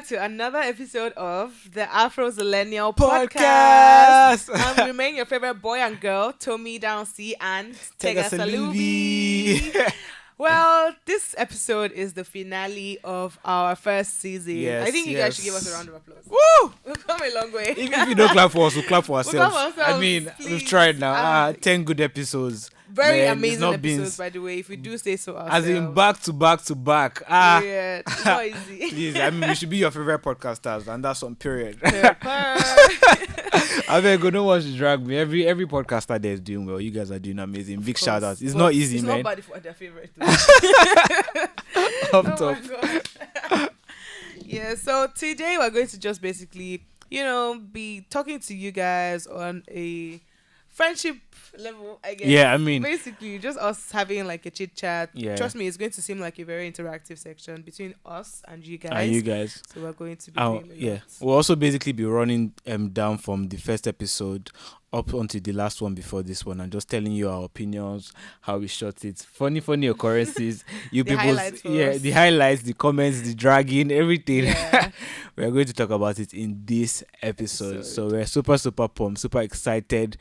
to another episode of the Afrozillenial podcast. We remain your favorite boy and girl, Tomi and Tega Salubi. Well, this episode is the finale of our first season. Yes, I think you guys should give us a round of applause. Woo! We've come a long way. Even if you don't clap for us, we'll clap for ourselves. We'll clap for ourselves, I mean, please. we've tried now. 10 good episodes. Very Man, amazing it's not episodes, been, by the way, if we do say so ourselves. as in back to back to back. Yeah, it's not easy. Please, I mean, we should be your favorite podcasters, and that's on period. Pepper. I mean, no one should drag me. Every podcaster there is doing well. You guys are doing amazing. Big shout outs. It's not easy, man. It's not bad for their favorite. Up Oh top. my God. Yeah, so today we're going to just basically, be talking to you guys on a friendship level, I guess. Yeah, I mean, basically just us having like a chit chat. Yeah. Trust me, it's going to seem like a very interactive section between us and you guys. and you guys. So we're going to be doing a Yeah, lot. we'll also basically be running down from the first episode up onto the last one before this one, and just telling you our opinions, how we shot it, funny occurrences, you The people, highlights for us. the highlights, the comments, the dragging, everything. Yeah. We're going to talk about it in this episode. So we're super pumped, super excited.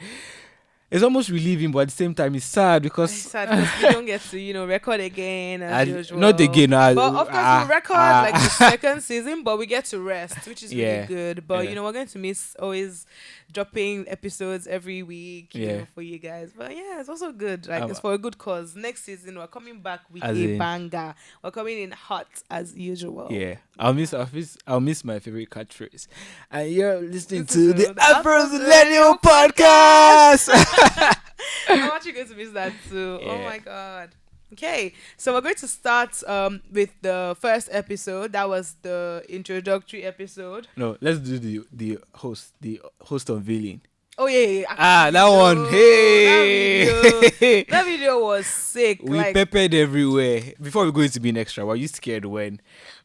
It's almost relieving, but at the same time, it's sad because It's sad because we don't get to, record again as usual. not again. But of course, we'll record like the second season, but we get to rest, which is Yeah. really good. But, Yeah. we're going to miss always dropping episodes every week, Yeah. for you guys. But yeah, it's also good. Like, Um, it's for a good cause. Next season, we're coming back with As a in- banger. We're coming in hot as usual. Yeah, I'll miss my favorite catchphrase. And you're listening This to is the the Afrozillenial Afrozillenial podcast. I'm actually going to miss that too. Oh Yeah. my God. Okay, so we're going to start with the first episode. That was the introductory episode. No, let's do the host unveiling. Oh yeah. That one. Hey, That video was sick. we like, peppered everywhere. Before we go into being extra, were you scared when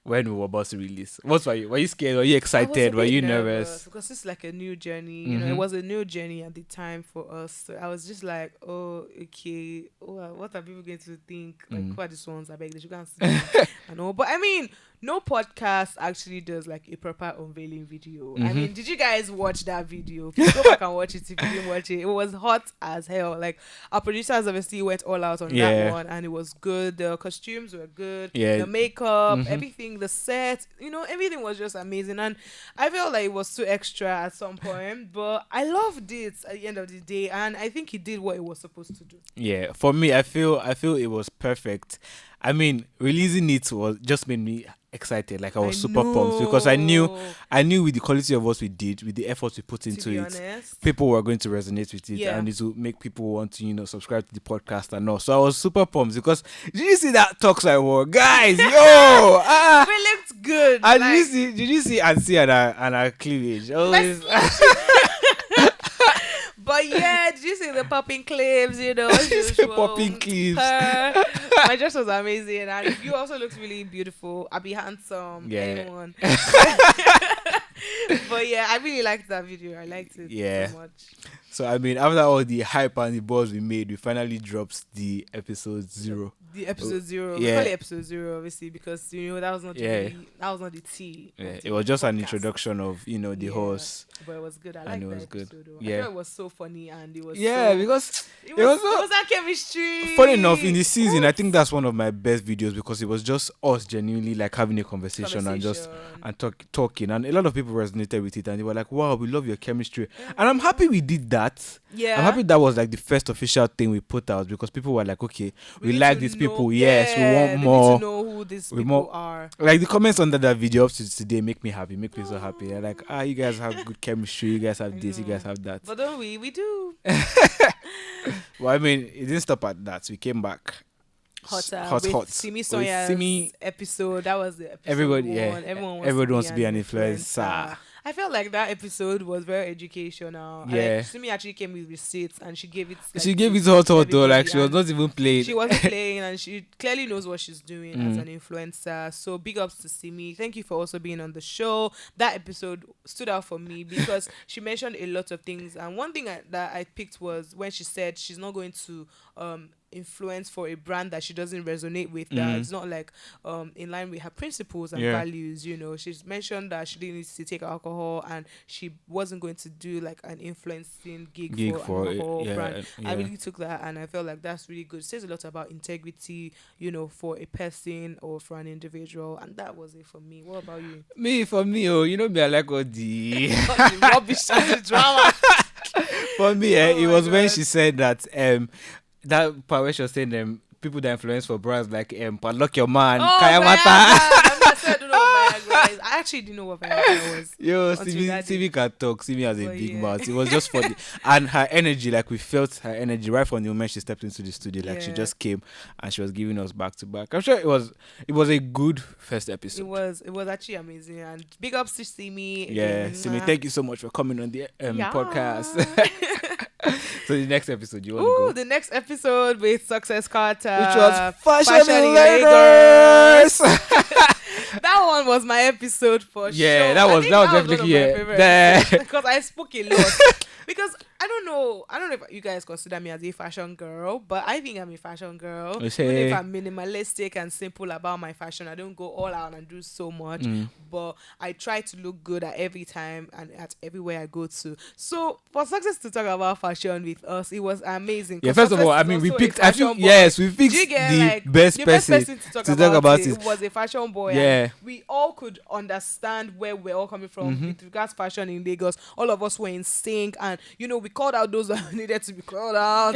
we were about to release? Were you scared? Were you I was a excited? Were bit you nervous? because it's like a new journey. It Mhm. was a new journey at the time for us. So I was just like, oh, okay. Oh, what are people going to think? Like, who are these ones? I beg they should go and see. I know, but I mean, no podcast actually does like a proper unveiling video. I mean, did you guys watch that video? Please go back and watch it if you didn't watch it. It was hot as hell. Like, our producers obviously went all out on Yeah. that one, and it was good. The costumes were good. Yeah. The makeup, everything, the set, everything was just amazing. And I felt like it was too extra at some point, but I loved it at the end of the day, and I think he did what it was supposed to do. Yeah, for me, I feel it was perfect. I mean, releasing it was just made me excited. Like I was super pumped because I knew with the quality of what we did, with the effort we put into To be it, honest. people were going to resonate with it, Yeah. and it will make people want to subscribe to the podcast and all. So I was super pumped because did you see that talks I wore, guys? Yo, We looked good. and like, did you see Ansi and her cleavage? Oh, but yeah, did you see the popping clips? popping clips. My dress was amazing, and you also looked really beautiful. I be handsome. Yeah. Anyone. But yeah, I really liked that video. I liked it so much. So I mean, after all the hype and the buzz we made, we finally dropped the episode 0. The episode 0. Yeah. We call it episode 0, obviously, because that was not the tea. Yeah, of it was just an podcast. introduction of the horse. But it was good. I And liked it that was good. episode, though. Yeah. I thought it was so funny, and it was Because it was was that chemistry. funny enough, in the season, I think that's one of my best videos because it was just us genuinely like having a conversation and just talking, and a lot of people resonated with it, and they were like, "Wow, we love your chemistry," and I'm happy we did that. Yeah. I'm happy that was like the first official thing we put out because people were like, "Okay, we need like to these know- people. Yes, we want they more." Need to know who these people are. Like the comments under that video up to today make me happy, make me so happy. They're like, you guys have good chemistry, you guys have this, you guys have that. But don't we? We do. Well, I mean, it didn't stop at that. We came back Hot. hot. Simi With Sonya's Simi, episode. That was the episode. everybody, one. yeah, Everyone wants to be an influencer. I felt like that episode was very educational. Yeah. Simi actually came with receipts and she gave it. She gave it hot though. everybody, Like she was and not even playing. She wasn't playing, and she clearly knows what she's doing as an influencer. So big ups to Simi. Thank you for also being on the show. That episode stood out for me because she mentioned a lot of things, and one thing that I picked was when she said she's not going to influence for a brand that she doesn't resonate with, that it's not like in line with her principles and values. You know, she's mentioned that she didn't need to take alcohol and she wasn't going to do like an influencing gig for an alcohol brand. I really took that and I felt like that's really good. It says a lot about integrity, you know, for a person or for an individual, and that was it for me. What about you? For me, you know me, I like all the rubbish and the drama. For me, it was when she said that that part where she was saying people that influence for brands like Padlock Your Man, Kayamata. I actually didn't know what Viagra was. Yo, CV can talk. CV has a big mouth. It was just funny. And her energy, like we felt her energy right from the moment she stepped into the studio. Like she just came and she was giving us back to back. I'm sure it was a good first episode. It was actually amazing. And big ups to Simi. Yeah, Simi, thank you so much for coming on the podcast. So the next episode, you want to go? The next episode with Success Carter, which was Fashion in Lagos. That one was my episode for sure. Yeah, that was definitely because I spoke a lot. Because I don't know if you guys consider me as a fashion girl, but I think I'm a fashion girl. Even if I'm minimalistic and simple about my fashion, I don't go all out and do so much. But I try to look good at every time and at everywhere I go to. So for Success to talk about fashion with us, it was amazing. Yeah, first of all, I mean, we picked the best person to talk about it. It was a fashion boy. Yeah, we all could understand where we're all coming from with regards to fashion in Lagos. All of us were in sync, and you know, we called out those that needed to be called out.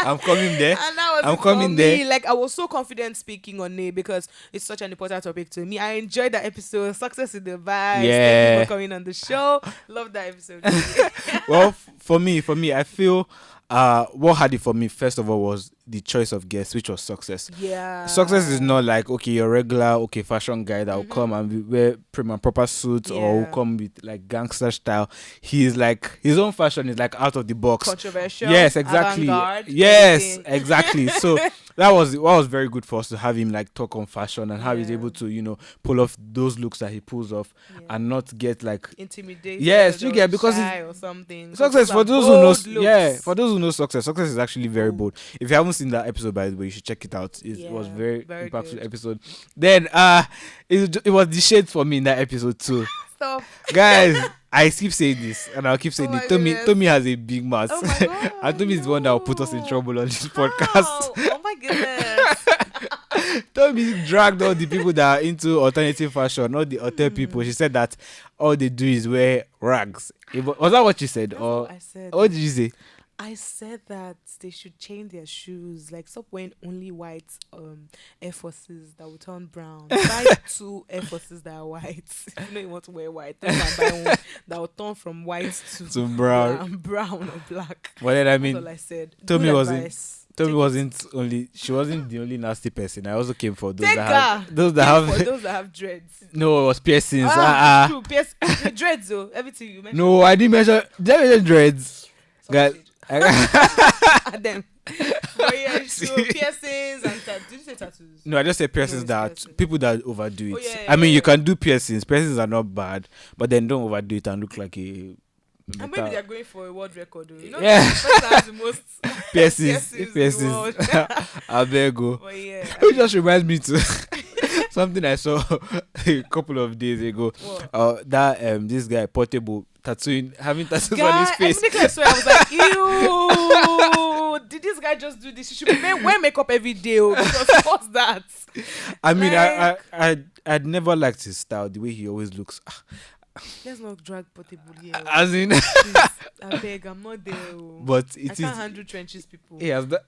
I'm coming there. And that was coming there. Like, I was so confident speaking on it because it's such an important topic to me. I enjoyed that episode. Success in the vibes. Yeah. Thank you for coming on the show. Love that episode. Well, for me, I feel what had it for me first of all was the choice of guests, which was Success. Yeah. Success is not like your regular fashion guy that will come and wear prim and proper suits or will come with like gangster style. He's like, his own fashion is like out of the box. Controversial. Yes, exactly. Yes, exactly. So that was what was very good for us to have him like talk on fashion and how he's able to, you know, pull off those looks that he pulls off and not get like intimidated. Yes, you get, because shy or something. Success, for those who know, for those who know Success is actually very bold. If you haven't seen that episode, by the way, you should check it out. It was very impactful good episode. Then it was the shade for me in that episode too. Stop, guys. I keep saying this and I'll keep saying it. Tomi has a big mouth. Oh my God, and Tomi is the one that will put us in trouble on this podcast. Oh my goodness. Tomi dragged all the people that are into alternative fashion, all the hotel people. She said that all they do is wear rags. Was that what you said? That's or what I said. What did you say? I said that they should change their shoes. Like, stop wearing only white Air Forces that will turn brown. Buy 2 Air Forces that are white. If you know you want to wear white, then buy one that will turn from white to brown. Brown or black. Well, then, I mean, that's all I said. Tomi wasn't the only nasty person. I also came for those those that have dreads. No, it was piercings. True, dreads though. Everything you mentioned. No, I didn't mention. Did I mention dreads? Guys, them. But yeah, so piercings and did you say tattoos? No, I just said piercings people that overdo it. Yeah, I mean, you can do piercings. Piercings are not bad, but then don't overdo it and look like a. And maybe they're going for a world record, though. You know, yeah. That's the most piercings. I better go. But yeah, it just reminds me to something I saw a couple of days ago. That this guy Portable having tattoos on his face. I was like, ew, did this guy just do this? He should wear makeup every day. Because what's that? I mean, I'd never liked his style, the way he always looks. Let's not drag Portable here. As in, I beg, I'm not there. But I can't handle trenches people. He has the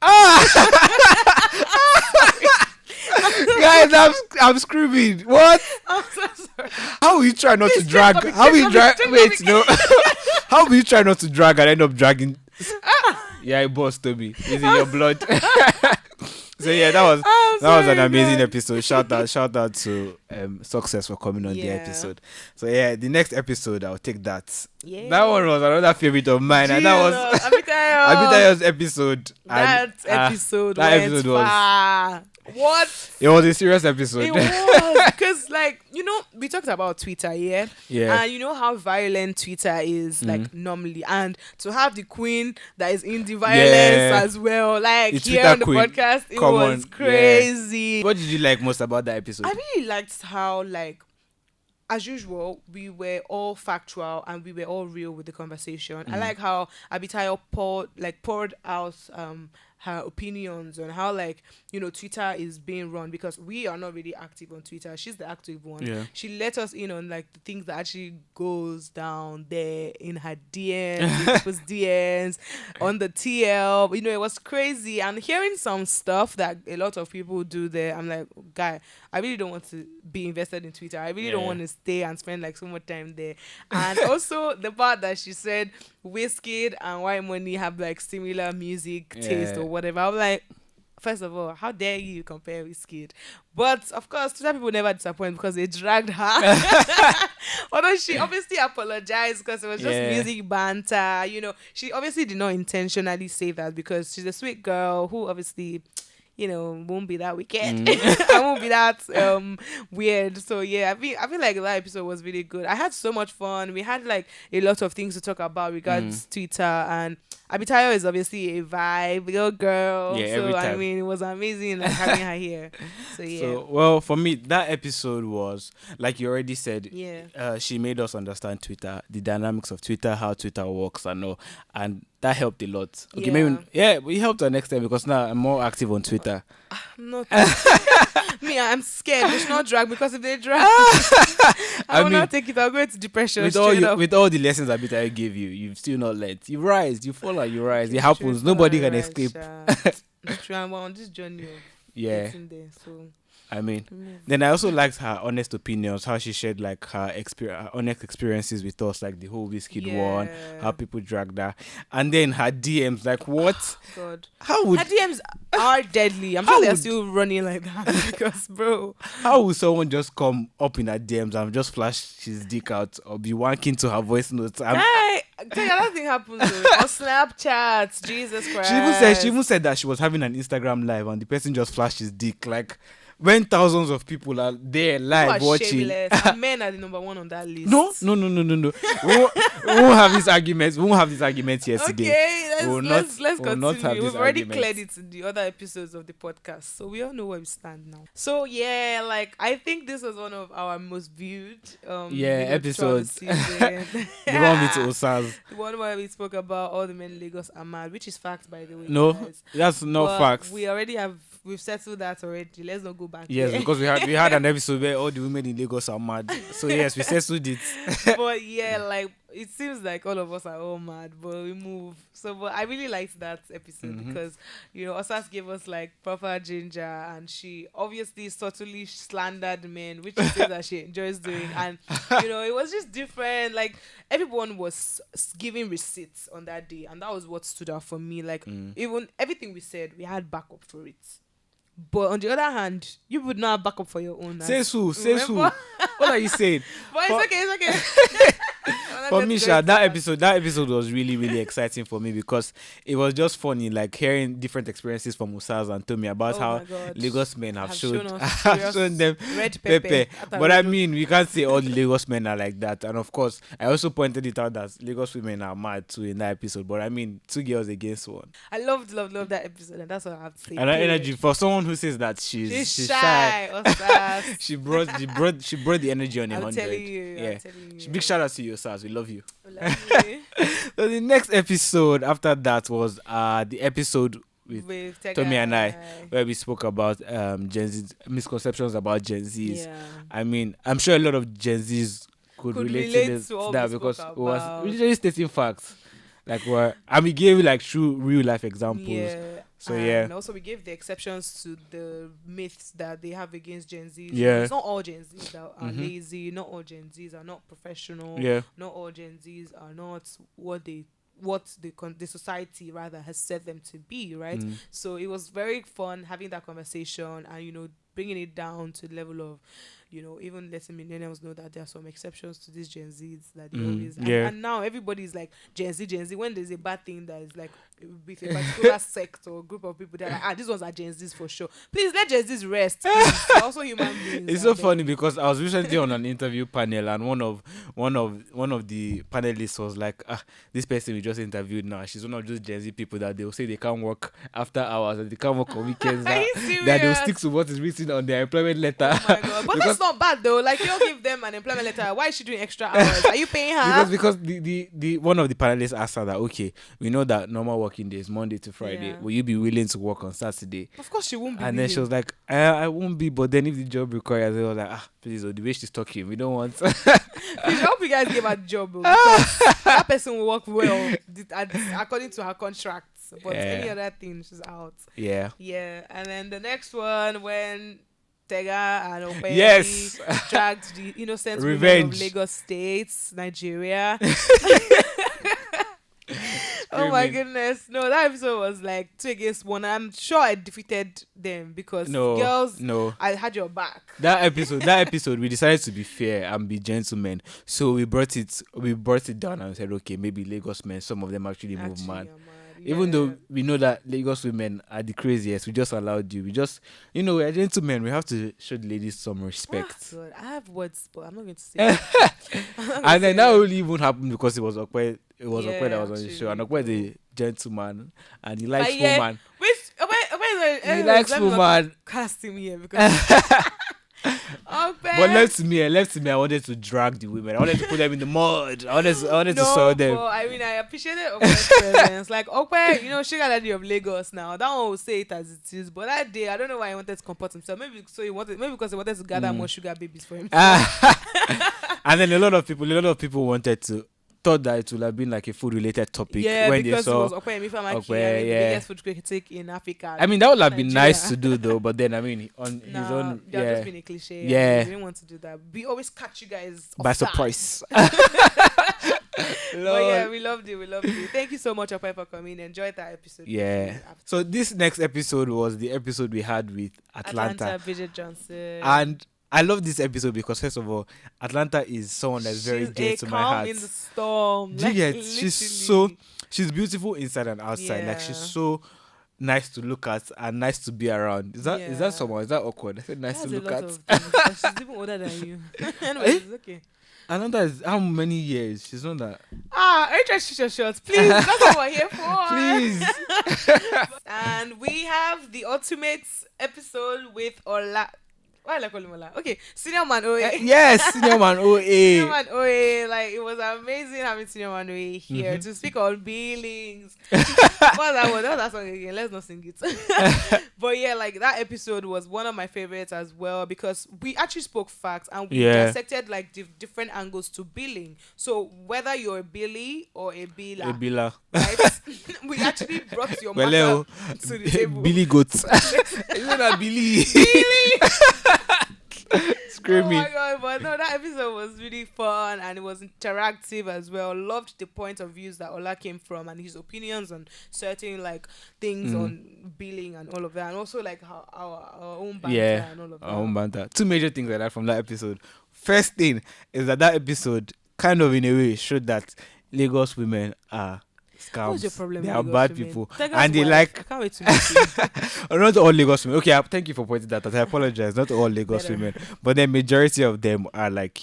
guys, I'm screaming. What? I'm so sorry. How will you try not to drag? How will you drag? Wait, no. How will you try not to drag and end up dragging? Yeah, boss Tomi. It's in your blood. So yeah, that was an amazing episode. Shout out to success for coming on the Yeah. episode. So yeah, the next episode I'll take that. Yeah. That one was another favorite of mine, and that was Abitayo's episode. That episode went far. What? It was a serious episode. It was because, like, we talked about Twitter, yeah, and you know how violent Twitter is, like, normally, and to have the queen that is in the violence as well, like, it's here Twitter on the queen. podcast, it was crazy. Yeah. What did you like most about that episode? I really liked how, like, as usual, we were all factual and we were all real with the conversation. I like how Abitayo poured out her opinions on how, like, Twitter is being run, because we are not really active on Twitter. She's the active one. Yeah. She let us in on, like, the things that actually goes down there in her DMs, in people's DMs, on the TL. It was crazy. And hearing some stuff that a lot of people do there, I'm like, guy, I really don't want to be invested in Twitter. I really don't want to stay and spend, like, so much time there. And also the part that she said Wizkid and White Money have, like, similar music taste or whatever. I'm like, first of all, how dare you compare Wizkid? But of course, Twitter people never disappoint because they dragged her. Although she obviously apologized because it was just music banter. She obviously did not intentionally say that, because she's a sweet girl who obviously, won't be that wicked. I won't be that weird. So yeah, I feel like that episode was really good. I had so much fun. We had, like, a lot of things to talk about regards Twitter, and Abitayo is obviously a vibe, little girl. Yeah, so every time. I mean, it was amazing, like, having her here. So yeah. So, well, for me, that episode was, like you already said, she made us understand Twitter, the dynamics of Twitter, how Twitter works and all, and that helped a lot. Okay, we helped her next time, because now I'm more active on Twitter. Not me, I'm scared. They should not drag, because if they drag, I will not take it. I'll go into depression. With all the lessons Abitayo gave you, you've still not learned. You rise, you fall, and you rise. It happens. Nobody can escape. It's true. I'm on this journey of getting there. So I mean, then I also liked her honest opinions, how she shared, like, her honest experiences with us, like the whole Wizkid one, how people dragged her, and then her DMs, like, what? God, how would her DMs are deadly? I'm sure they're still running like that, because, bro, how would someone just come up in her DMs and just flash his dick out or be wanking to her voice notes? Hey, tell you that thing happens on Snapchat. Jesus Christ! She even said that she was having an Instagram live and the person just flashed his dick, like, when thousands of people are there live watching. And men are the number one on that list. No. we won't have these arguments. We won't have these arguments here today. Okay, let's continue. We've already cleared it in the other episodes of the podcast, so we all know where we stand now. So yeah, like, I think this was one of our most viewed episodes. The one with Osaz. The one where we spoke about all the men in Lagos are mad, which is fact, by the way. No, guys. that's not facts. We've settled that already. Let's not go back. Yes, there. because we had an episode where all the women in Lagos are mad. So yes, we settled it. But yeah, like, it seems like all of us are all mad, but we move. So, but I really liked that episode because, Osas gave us, like, proper ginger, and she obviously subtly slandered men, which is that she enjoys doing. And, it was just different. Like, everyone was giving receipts on that day, and that was what stood out for me. Like, even everything we said, we had backup for it. But on the other hand, you would not have backup for your own. Says who? What are you saying? But it's okay. For me, that episode was really, really exciting for me, because it was just funny, like, hearing different experiences from Usaz and Tomi about how Lagos men have shown them red pepper. But I mean, we can't say all the Lagos men are like that. And of course, I also pointed it out that Lagos women are mad too in that episode. But I mean, 2 girls against 1. I love that episode, and that's what I have to say. And that energy, for someone who says that she's shy. she brought the energy on 100. I'm telling you. Big shout out to you, Usaz. We love you. So the next episode after that was the episode with Tomi and I, where we spoke about Gen Z misconceptions about Gen Zs. I mean, I'm sure a lot of Gen Zs could relate to that, because it was really stating facts. Like, we gave, like, true real life examples. So and also we gave the exceptions to the myths that they have against Gen Zs. It's not all Gen Zs that are lazy. Not all Gen Zs are not professional. Not all Gen Zs are not what the society rather has set them to be, right? So it was very fun having that conversation and bringing it down to the level of even letting millennials know that there are some exceptions to these Gen Zs that they always and now everybody's like Gen Z. When there's a bad thing that is like with a particular sect or group of people, they're like, these ones are Gen Zs for sure. Please let Gen Zs rest. They're also human beings. It's so funny because I was recently on an interview panel, and one of the panelists was like, this person we just interviewed now, she's one of those Gen Z people that they'll say they can't work after hours and they can't work on weekends. that they'll stick to what is written on their employment letter. Oh my God. But that's not bad though. Like, you don't give them an employment letter. Why is she doing extra hours? Are you paying her? Because the one of the panelists asked her that, okay, we know that normal working days Monday to Friday. Yeah. Will you be willing to work on Saturday? Of course she won't be. And then she was like, I won't be, but then if the job requires it, I was like, please, the way she's talking, we don't want. Please, I hope you guys give her a job, because that person will work well according to her contracts. But any other thing, she's out. Yeah. Yeah. And then the next one, when Tega and Opeyemi dragged the innocent women of Lagos State, Nigeria. Oh my goodness. No, that episode was like 2 against 1. I'm sure I defeated them because girls, I had your back. That episode, we decided to be fair and be gentlemen. So we brought it down and said, okay, maybe Lagos men, some of them actually move mad. Yeah. Even though we know that Lagos women are the craziest, we just allowed you. We just, we're gentlemen. We have to show the ladies some respect. God. I have words, but I'm not going to say it. And then that only even happened because it was Okwe. It was Okwe that was on the show. And Okwe is a gentleman. And he likes woman. He likes woman. Cast him here because... But left to me, I wanted to drag the women. I wanted to put them in the mud. I wanted to saw them. I mean, I appreciated Okwe's presence. Like, Okwe, sugar daddy of Lagos now. That one will say it as it is. But that day, I don't know why he wanted to comport himself. Maybe because he wanted to gather more sugar babies for himself. And then a lot of people thought that it would have been like a food related topic when they saw it was Opeyemi Famaki, the biggest food critic in Africa. I mean, that would have been nice to do though, but then I mean, on his own, just been a cliche. Yeah, we didn't want to do that. We always catch you guys by surprise. But yeah, we loved it. Thank you so much, Opey, for coming. Enjoyed that episode. Yeah. So this next episode was the episode we had with Atlanta Bridget Johnson, and I love this episode because, first of all, Atlanta is someone that's very dear to my heart. She's a calm in the storm. She's beautiful inside and outside. Yeah. Like, she's so nice to look at and nice to be around. Is that someone? Is that awkward? I said nice to look at. She's even older than you. Anyway, it's okay. Atlanta is how many years? She's not that. Are you trying to shoot your shots? Please, that's what we're here for. Please. And we have the ultimate episode with Ola. Why I call him Ola? Okay, Senior Man OA. Yes, Senior Man OA. Senior Man OA. Like, it was amazing having Senior Man OA here to speak on billings. What was that song again? Let's not sing it. But yeah, like, that episode was one of my favorites as well because we actually spoke facts and we dissected like different angles to billing. So whether you're a billy or a biller, right? We actually brought your matter to the table. Billy goats. Isn't that Billy? Billy. Screaming. Oh my God, but no, that episode was really fun and it was interactive as well. Loved the point of views that Ola came from and his opinions on certain like things on billing and all of that, and also like our own banter and all of that. Our own banter. 2 major things like that from that episode. First thing is that episode kind of in a way showed that Lagos women are scams. What's your problem? They are bad people, and they I can't wait to meet you. Not all Lagos women. Okay, thank you for pointing that out. I apologize. Not all Lagos women, but the majority of them are like,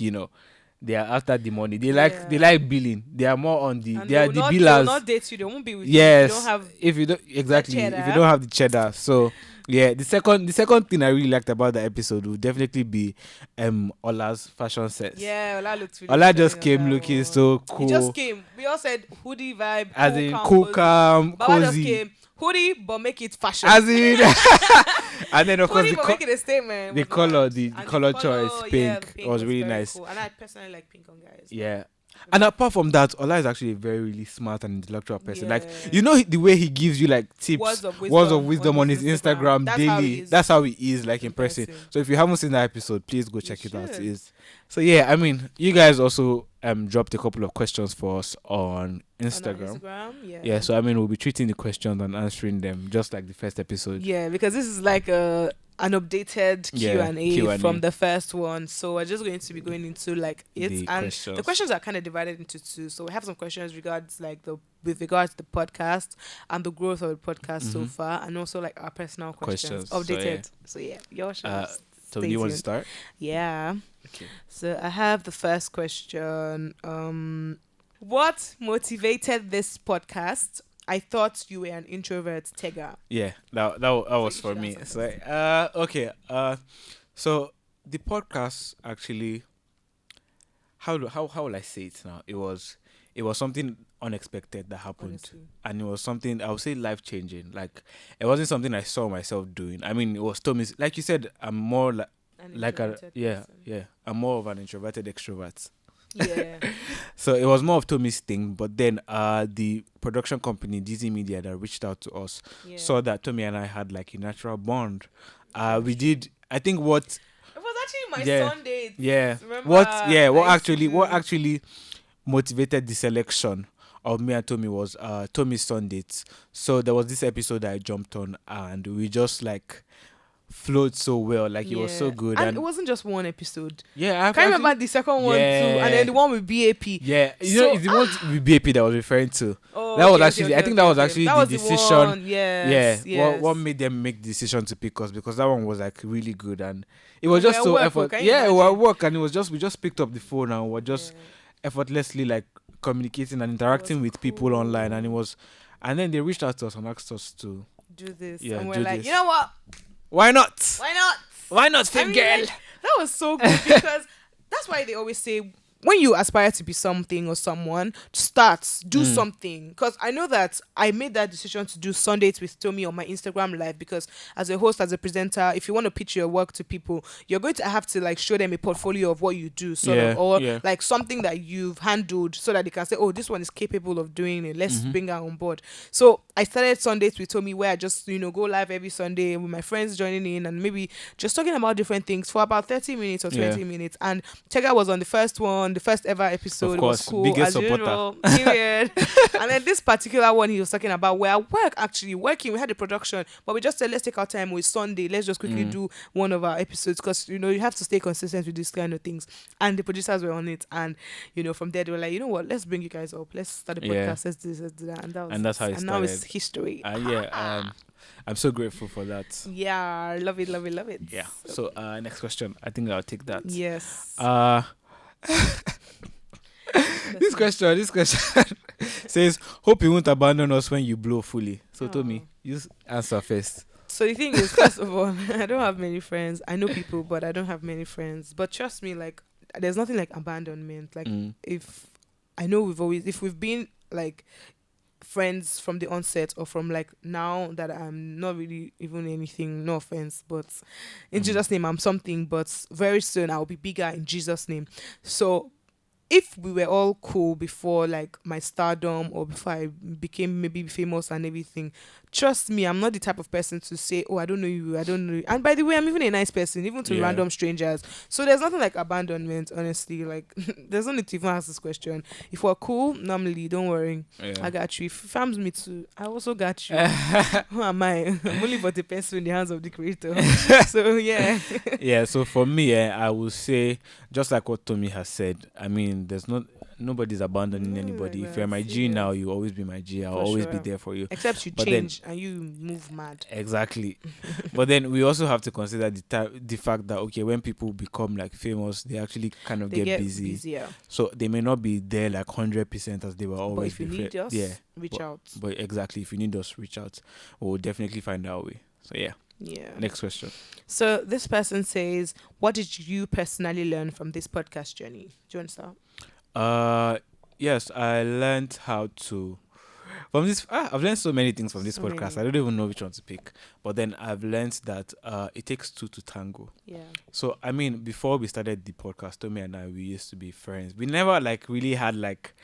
they are after the money. They like billing. They are more on the. And they are the billers. They will not date you. They won't be with you. If you don't have the cheddar. So yeah, the second thing I really liked about the episode would definitely be Ola's fashion sense. Yeah, Ola looked really Ola just came looking so cool. He just came. We all said hoodie vibe. As in cool, calm, Baba just came. Hoodie, but make it fashion. As in, and then of course make it a statement. The color choice, pink, was really nice. Cool. And I personally like pink on guys. Yeah. And apart from that, Ola is actually a very really smart and intellectual person. Like, the way he gives you like tips, words of wisdom on his Instagram daily. That's how he is like in person. So if you haven't seen that episode, please go check it out. So yeah, I mean, you guys also dropped a couple of questions for us on Instagram. On Instagram, yeah. Yeah, so I mean, we'll be treating the questions and answering them just like the first episode. Yeah, because this is like an updated Q&A from the first one. So we're just going to be going into like it, and the questions are kind of divided into two. So we have some questions with regards to the podcast and the growth of the podcast so far, and also like our personal questions updated. So yeah, your shows. So do you want to start? Yeah. Okay. So I have the first question. What motivated this podcast? I thought you were an introvert, Tega. Yeah, that was for me. So okay. So the podcast actually, how will I say it now? It was something unexpected that happened. Honestly. And it was something, I would say, life changing. Like, it wasn't something I saw myself doing. I mean, it was Tomi's, like you said, I'm more I'm more of an introverted extrovert. Yeah. So it was more of Tomi's thing, but then the production company Disney Media that reached out to us saw that Tomi and I had like a natural bond. We did, I think, what it was actually my Sunday. Yeah. Remember, what actually motivated the selection of me and Tomi was Tomi's Sundays. So there was this episode that I jumped on, and we just like flowed so well. Like, it was so good. And it wasn't just one episode. Yeah, I can't remember the second one too, and then the one with BAP. Yeah, it's the one with BAP that I was referring to. That was actually the decision. Yes. What made them make the decision to pick us, because that one was like really good, and it was just so effort. Yeah, we were at work, and it was just, we just picked up the phone and we're just effortlessly like communicating and interacting with people online, and then they reached out to us and asked us to do this. Yeah, and we're like, you know what? Why not? Fame girl? Like, that was so good, because that's why they always say, when you aspire to be something or someone, do something. Because I know that I made that decision to do Sundays with Tomi on my Instagram live, because as a host, as a presenter, if you want to pitch your work to people, you're going to have to like show them a portfolio of what you do, like something that you've handled, so that they can say, oh, this one is capable of doing it. Let's bring her on board. So I started Sundays with Tomi, where I just, go live every Sunday with my friends joining in, and maybe just talking about different things for about 30 minutes or 20 minutes. And Tega was on the first one. The first ever episode. Of course, was cool, biggest as supporter. usual. Period. And then this particular one he was talking about, where working, we had a production, but we just said, let's take our time with Sunday, let's just quickly do one of our episodes, because you have to stay consistent with these kind of things. And the producers were on it, and from there they were like, you know what, let's bring you guys up, let's start a podcast, let's do this, let's do that, and that's how it started. Now it's history. I'm so grateful for that. Yeah, love it. Yeah. So next question, I think I'll take that. Yes. This question says, hope you won't abandon us when you blow fully. So Tomi, you answer first. So the thing is, first of all, I don't have many friends. I know people, but I don't have many friends. But trust me, like, there's nothing like abandonment. Like, if we've been like friends from the onset, or from like now that I'm not really even anything, no offense, but in Jesus' name I'm something, but very soon I'll be bigger in Jesus' name. So if we were all cool before like my stardom, or before I became maybe famous and everything, trust me, I'm not the type of person to say, oh, I don't know you. And by the way, I'm even a nice person, even to random strangers. So there's nothing like abandonment, honestly. Like, there's no need to even ask this question. If we're cool, normally, don't worry. I got you. If you farms me too, I also got you. Who am I? I'm only but a pencil in the hands of the creator. So yeah. Yeah, so for me, I will say, just like what Tomi has said, I mean, nobody's abandoning anybody. If you're my G now, you'll always be my G. I'll always be there for you. Except you change and you move mad. Exactly. But then we also have to consider the fact that, okay, when people become like famous, they actually kind of get busy. Busier. So they may not be there like 100% as they were always. But if you need us, reach out. But exactly, if you need us, reach out. We'll definitely find our way. So yeah. Next question. So this person says, what did you personally learn from this podcast journey? Do you want to start? Yes, I learned how to from this. I've learned so many things from this podcast. I don't even know which one to pick. But then I've learned that it takes two to tango. Yeah. So I mean, before we started the podcast, Tomi and I, we used to be friends. We never like really had like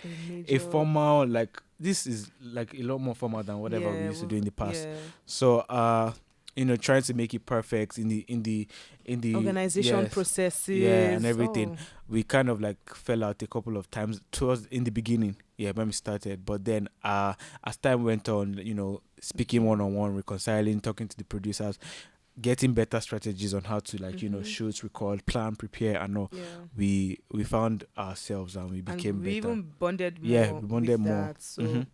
a formal, like, this is like a lot more formal than whatever we used to do in the past. So trying to make it perfect in the organization yes, processes, and everything. We kind of like fell out a couple of times towards in the beginning, when we started. But then as time went on, speaking one-on-one, reconciling, talking to the producers, getting better strategies on how to like shoot, record, plan, prepare, and all. We found ourselves and we became we better. even bonded more. Yeah, we bonded with more. That, so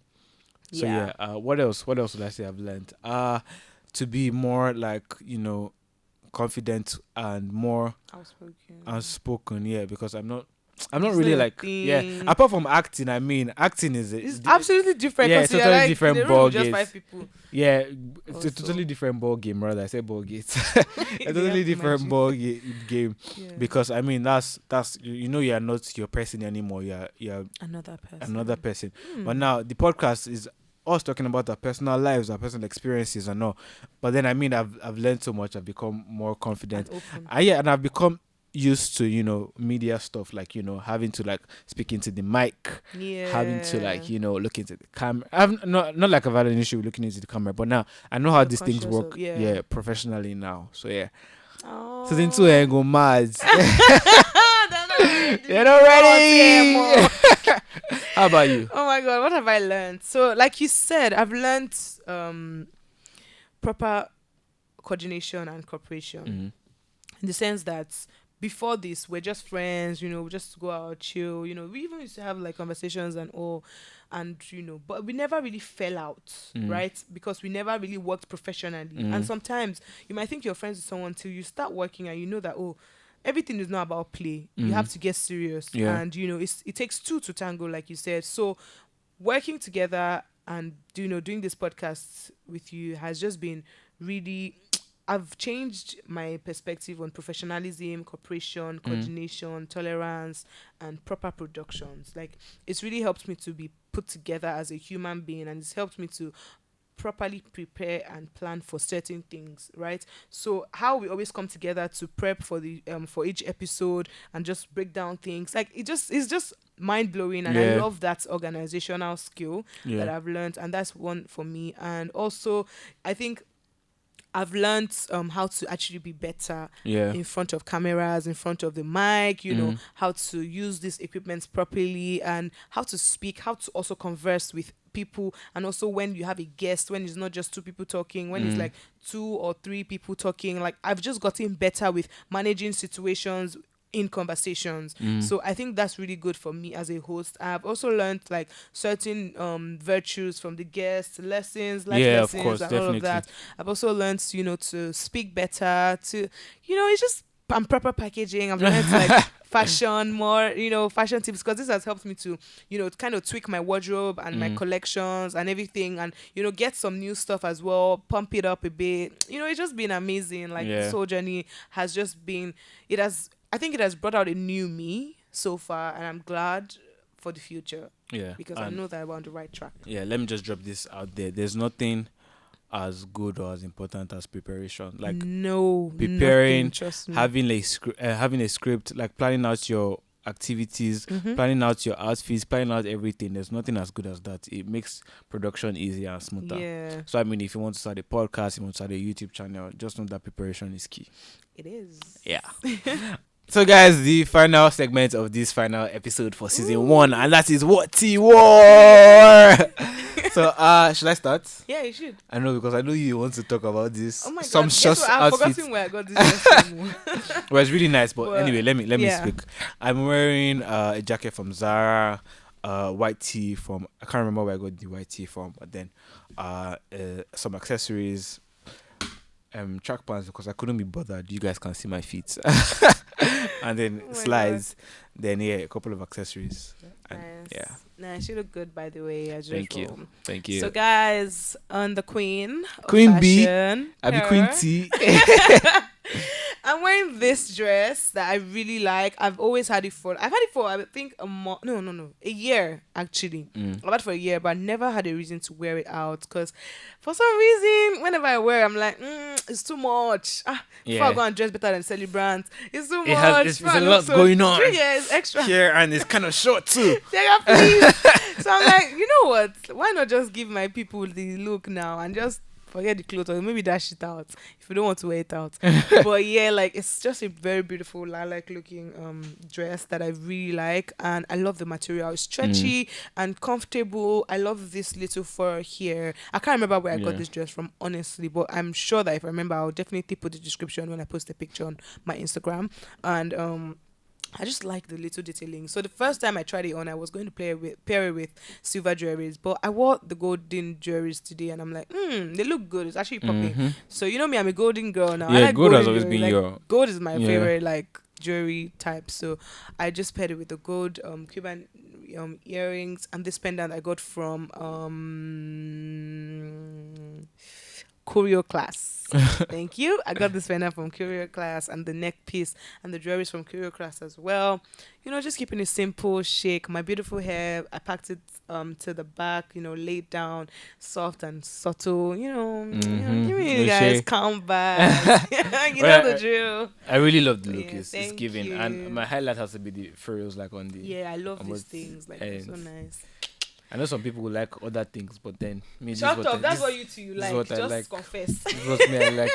So what else would I say I've learned? To be more like confident and more outspoken. Yeah, because I'm not really like apart from acting. I mean, acting it's absolutely different. Yeah, it's totally like, different ball game. Just 5 people. Yeah, it's a totally different ball game. Rather, I say ball game. A totally different ball game. Because I mean, that's you are not your person anymore. You're another person. But now the podcast is us talking about our personal lives, our personal experiences, and all. But then I mean, I've learned so much. I've become more confident. And I've become used to media stuff, like having to like speak into the mic, having to like look into the camera. I've not like I've had an issue with looking into the camera, but now I know how these things work professionally now. So season 2 ain't go mad. They're not ready. How about you? Oh my god, what have I learned? So like you said, I've learned proper coordination and cooperation, in the sense that before this, we're just friends, we just go out, chill, we even used to have like conversations and all, and but we never really fell out, right? Because we never really worked professionally. And sometimes you might think you're friends with someone till you start working and you know that, everything is not about play. You have to get serious, and it takes two to tango, like you said. So working together and doing this podcast with you has just been really, I've changed my perspective on professionalism, cooperation, coordination, tolerance, and proper productions. Like, it's really helped me to be put together as a human being, and it's helped me to properly prepare and plan for certain things, right? So how we always come together to prep for the for each episode and just break down things, like it's just mind-blowing, and I love that organizational skill that I've learned, and that's one for me. And also I think I've learned how to actually be better in front of cameras, in front of the mic, how to use these equipments properly, and how to speak, how to also converse with people. And also when you have a guest, when it's not just 2 people talking, when it's like 2 or 3 people talking, like I've just gotten better with managing situations in conversations. So I think that's really good for me as a host. I've also learned like certain virtues from the guests, lessons, life lessons, of course, and definitely. All of that. I've also learned to speak better, to it's just proper packaging. I've learned like fashion more, fashion tips, because this has helped me to kind of tweak my wardrobe and my collections and everything, and get some new stuff as well, pump it up a bit. It's just been amazing. Like this whole journey has just been, I think it has brought out a new me so far, and I'm glad for the future. Yeah. Because I know that I'm on the right track. Yeah, let me just drop this out there. There's nothing as good or as important as preparation. Like preparing, having a script, like planning out your activities, planning out your outfits, planning out everything. There's nothing as good as that. It makes production easier and smoother. Yeah. So I mean, if you want to start a podcast, you want to start a YouTube channel, just know that preparation is key. It is. Yeah. So guys, the final segment of this final episode for season 1, and that is What Tea War. So should I start? Yeah, you should. I know, because I know you want to talk about this. Oh my god! I've forgotten where I got this. Well, it's really nice, but anyway, let me speak. I'm wearing a jacket from Zara, white tee from, I can't remember where I got the white tee from, but then some accessories, track pants, because I couldn't be bothered. You guys can see my feet. And then slides, then a couple of accessories. Nice. Nice. You look good, by the way. Thank you. So guys, on the Queen B, I be Queen T. I'm wearing this dress that I really like. I've always had it for. I've had it for, I think, a year actually. I've had it for a year, but I never had a reason to wear it out, because for some reason, whenever I wear it, I'm like, it's too much. Before I go and dress better than celebrant, it's too much. It's a lot going on. Yeah, it's extra. Here, and it's kind of short too. Yeah, please. So I'm like, you know what? Why not just give my people the look now and just forget the clothes or maybe dash it out if you don't want to wear it out. But yeah, like it's just a very beautiful lilac looking dress that I really like, and I love the material. It's stretchy and comfortable. I love this little fur here. I can't remember where I got this dress from, honestly, but I'm sure that if I remember, I'll definitely put the description when I post a picture on my Instagram. And I just like the little detailing. So the first time I tried it on, I was going to pair it with silver jewelries, but I wore the golden jewelries today, and I'm like, they look good. It's actually popping. So you know me, I'm a golden girl now. I like gold has always jewelry. been Like, your gold is my favorite like jewelry type. So I just paired it with the gold Cuban earrings and this pendant I got from Curio Class. Thank you. I got this pendant from Curio Class and the neck piece and the jewelry from Curio Class as well. You know, just keeping it simple, chic. My beautiful hair, I packed it to the back, you know, laid down, soft and subtle. You know, give me you guys calm vibes. You know the drill. I really love the look. Yeah, It's giving, and my highlight has to be the furrows like on the. Yeah, I love these things. Like they're so nice. I know some people will like other things, but then me, shut up. That's what you two like. Just confess. This is what me I like.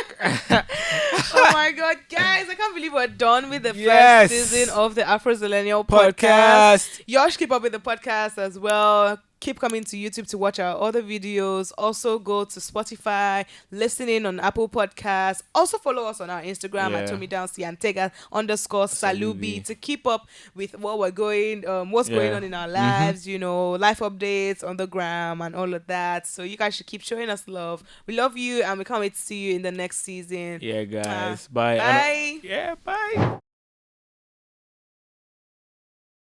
Oh my god, guys! I can't believe we're done with the first season of the Afrozillenial podcast. Y'all should keep up with the podcast as well. Keep coming to YouTube to watch our other videos. Also go to Spotify, listen in on Apple Podcasts. Also follow us on our Instagram at Tomi and Tega _Salubi to keep up with what we're what's going on in our lives, you know, life updates on the gram and all of that. So you guys should keep showing us love. We love you and we can't wait to see you in the next season. Yeah, guys. Bye. Bye. Bye.